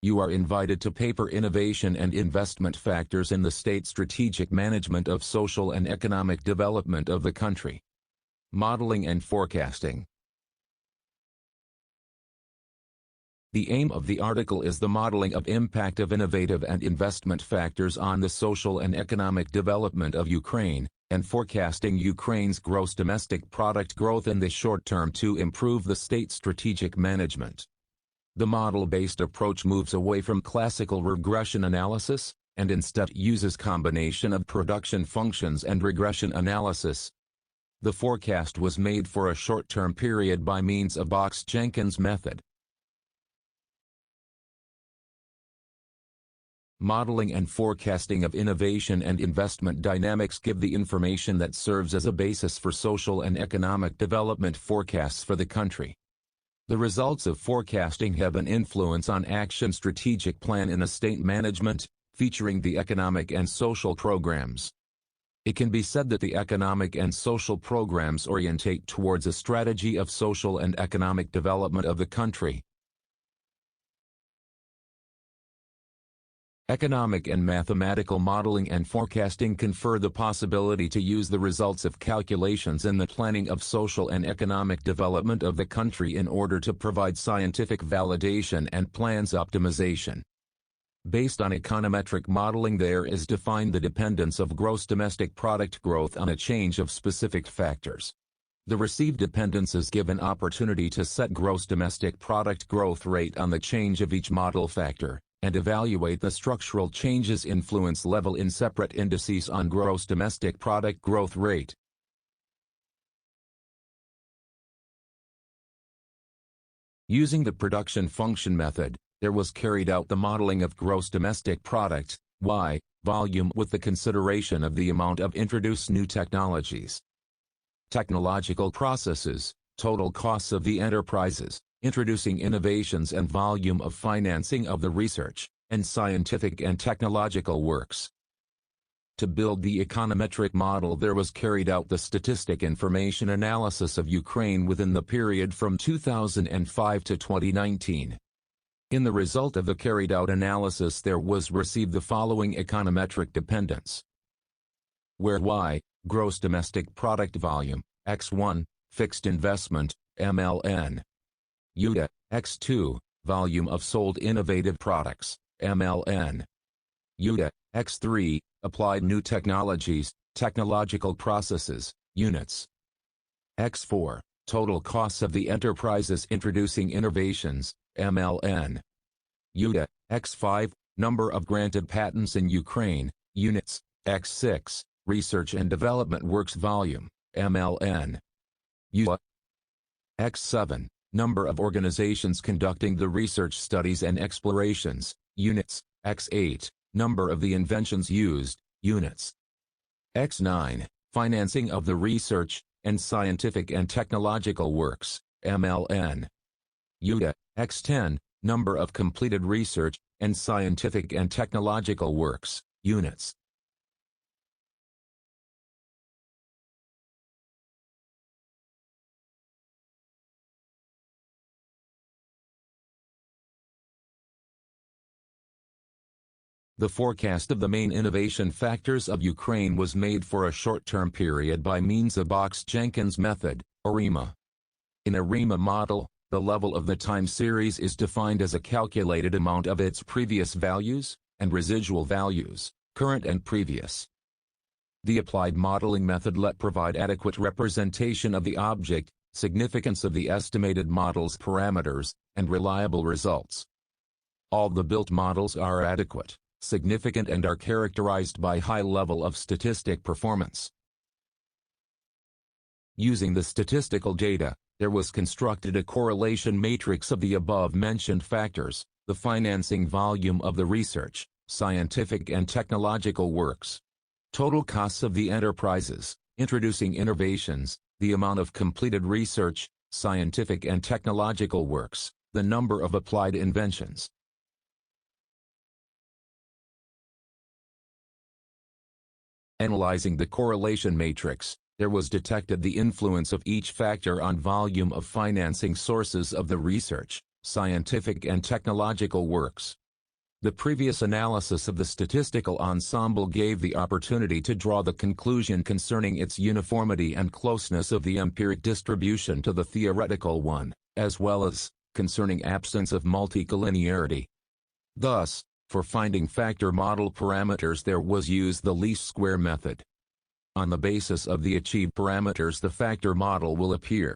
You are invited to paper innovation and investment factors in the state strategic management of social and economic development of the country. Modeling and forecasting. The aim of the article is the modeling of impact of innovative and investment factors on the social and economic development of Ukraine, and forecasting Ukraine's gross domestic product growth in the short term to improve the state strategic management. The model-based approach moves away from classical regression analysis, and instead uses combination of production functions and regression analysis. The forecast was made for a short-term period by means of Box-Jenkins method. Modeling and forecasting of innovation and investment dynamics give the information that serves as a basis for social and economic development forecasts for the country. The results of forecasting have an influence on action strategic plan in a state management, featuring the economic and social programs. It can be said that the economic and social programs orientate towards a strategy of social and economic development of the country. Economic and mathematical modeling and forecasting confer the possibility to use the results of calculations in the planning of social and economic development of the country in order to provide scientific validation and plans optimization. Based on econometric modeling, there is defined the dependence of gross domestic product growth on a change of specific factors. The received dependence is given opportunity to set gross domestic product growth rate on the change of each model factor, and evaluate the structural changes influence level in separate indices on gross domestic product growth rate. Using the production function method, there was carried out the modeling of gross domestic product, Y, volume with the consideration of the amount of introduced new technologies. Technological processes, total costs of the enterprises, introducing innovations and volume of financing of the research, and scientific and technological works. To build the econometric model, there was carried out the statistic information analysis of Ukraine within the period from 2005 to 2019. In the result of the carried out analysis, there was received the following econometric dependence, where Y, gross domestic product volume, X1, fixed investment, MLN. UDA, X2, volume of sold innovative products, MLN. UDA, X3, applied new technologies, technological processes, units. X4, total costs of the enterprises introducing innovations, MLN. UDA, X5, number of granted patents in Ukraine, units. X6, research and development works volume, MLN. UDA. X7, number of organizations conducting the research studies and explorations, units. X8, number of the inventions used, units. X9, financing of the research, and scientific and technological works, MLN. UDA. X10, number of completed research, and scientific and technological works, units. The forecast of the main innovation factors of Ukraine was made for a short-term period by means of Box-Jenkins method, ARIMA. In ARIMA model, the level of the time series is defined as a calculated amount of its previous values, and residual values, current and previous. The applied modeling method let provide adequate representation of the object, significance of the estimated model's parameters, and reliable results. All the built models are adequate, significant and are characterized by high level of statistic performance. Using the statistical data, there was constructed a correlation matrix of the above-mentioned factors, the financing volume of the research, scientific and technological works, total costs of the enterprises, introducing innovations, the amount of completed research, scientific and technological works, the number of applied inventions. Analyzing the correlation matrix, there was detected the influence of each factor on volume of financing sources of the research, scientific and technological works, The previous analysis of the statistical ensemble gave the opportunity to draw the conclusion concerning its uniformity and closeness of the empiric distribution to the theoretical one, as well as concerning absence of multicollinearity. Thus, for finding factor model parameters there was used the least square method. On the basis of the achieved parameters the factor model will appear.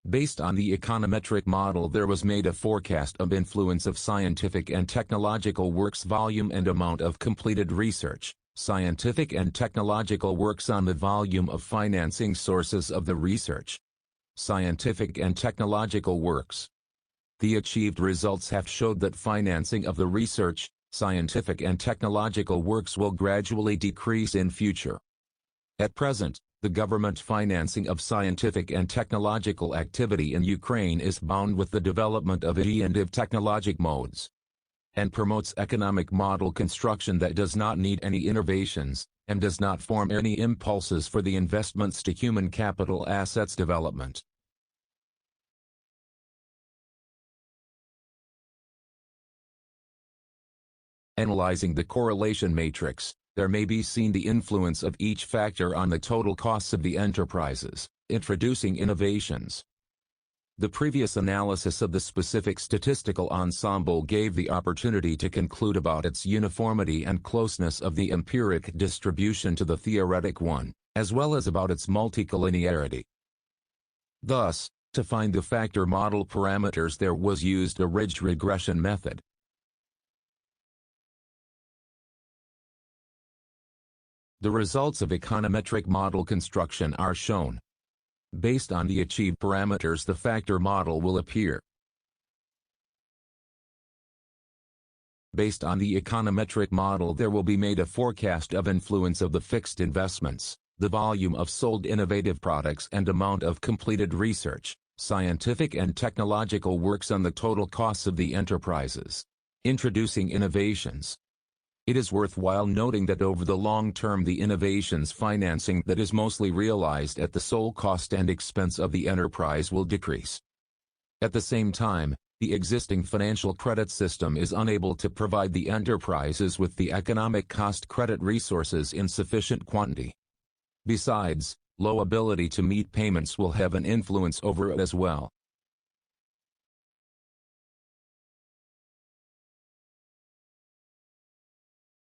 Based on the econometric model there was made a forecast of influence of scientific and technological works volume and amount of completed research, scientific and technological works on the volume of financing sources of the research, scientific and technological works. The achieved results have showed that financing of the research, scientific and technological works will gradually decrease in future. At present, the government financing of scientific and technological activity in Ukraine is bound with the development of preventive technologic modes, and promotes economic model construction that does not need any innovations, and does not form any impulses for the investments to human capital assets development. Analyzing the correlation matrix, there may be seen the influence of each factor on the total costs of the enterprises, introducing innovations. The previous analysis of the specific statistical ensemble gave the opportunity to conclude about its uniformity and closeness of the empiric distribution to the theoretic one, as well as about its multicollinearity. Thus, to find the factor model parameters there was used a ridge regression method. The results of econometric model construction are shown. Based on the achieved parameters the factor model will appear. Based on the econometric model there will be made a forecast of influence of the fixed investments, the volume of sold innovative products and amount of completed research, scientific and technological works on the total costs of the enterprises. Introducing innovations. It is worthwhile noting that over the long term the innovations financing that is mostly realized at the sole cost and expense of the enterprise will decrease. At the same time, the existing financial credit system is unable to provide the enterprises with the economic cost credit resources in sufficient quantity. Besides, low ability to meet payments will have an influence over it as well.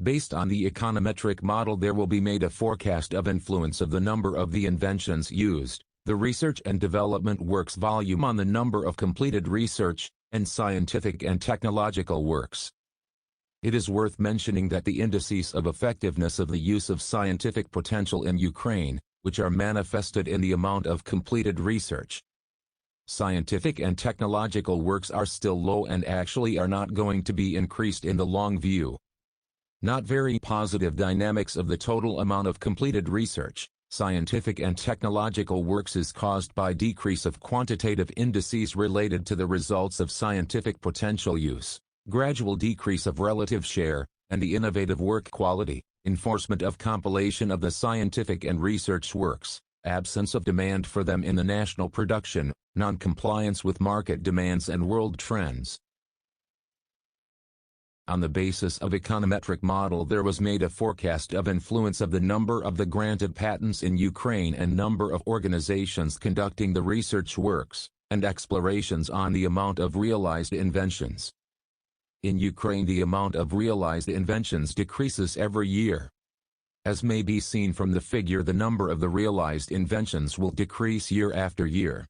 Based on the econometric model there will be made a forecast of influence of the number of the inventions used, the research and development works volume on the number of completed research, and scientific and technological works. It is worth mentioning that the indices of effectiveness of the use of scientific potential in Ukraine, which are manifested in the amount of completed research, scientific and technological works are still low and actually are not going to be increased in the long view. Not very positive dynamics of the total amount of completed research, scientific and technological works is caused by decrease of quantitative indices related to the results of scientific potential use, gradual decrease of relative share, and the innovative work quality, enforcement of compilation of the scientific and research works, absence of demand for them in the national production, non-compliance with market demands and world trends. On the basis of econometric model there was made a forecast of influence of the number of the granted patents in Ukraine and number of organizations conducting the research works, and explorations on the amount of realized inventions. In Ukraine the amount of realized inventions decreases every year. As may be seen from the figure the number of the realized inventions will decrease year after year.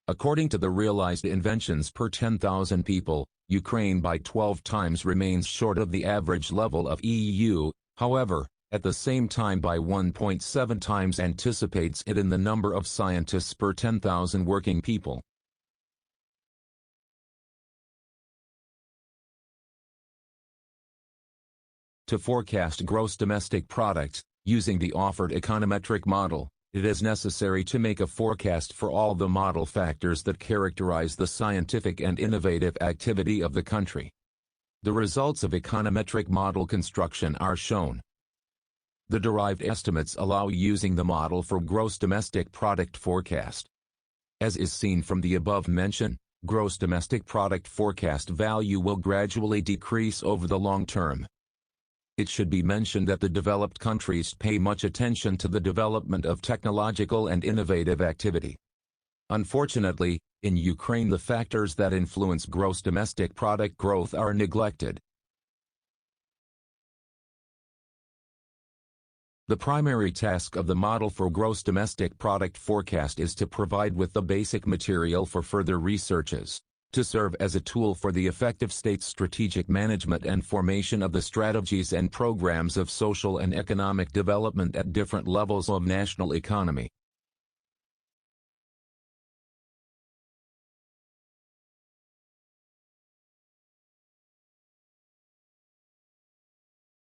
According to the realized inventions per 10,000 people, Ukraine by 12 times remains short of the average level of EU, however, at the same time by 1.7 times anticipates it in the number of scientists per 10,000 working people. To forecast gross domestic product, using the offered econometric model, it is necessary to make a forecast for all the model factors that characterize the scientific and innovative activity of the country. The results of econometric model construction are shown. The derived estimates allow using the model for gross domestic product forecast. As is seen from the above mention, gross domestic product forecast value will gradually decrease over the long term. It should be mentioned that the developed countries pay much attention to the development of technological and innovative activity. Unfortunately, in Ukraine the factors that influence gross domestic product growth are neglected. The primary task of the model for gross domestic product forecast is to provide with the basic material for further researches, to serve as a tool for the effective state's strategic management and formation of the strategies and programs of social and economic development at different levels of national economy.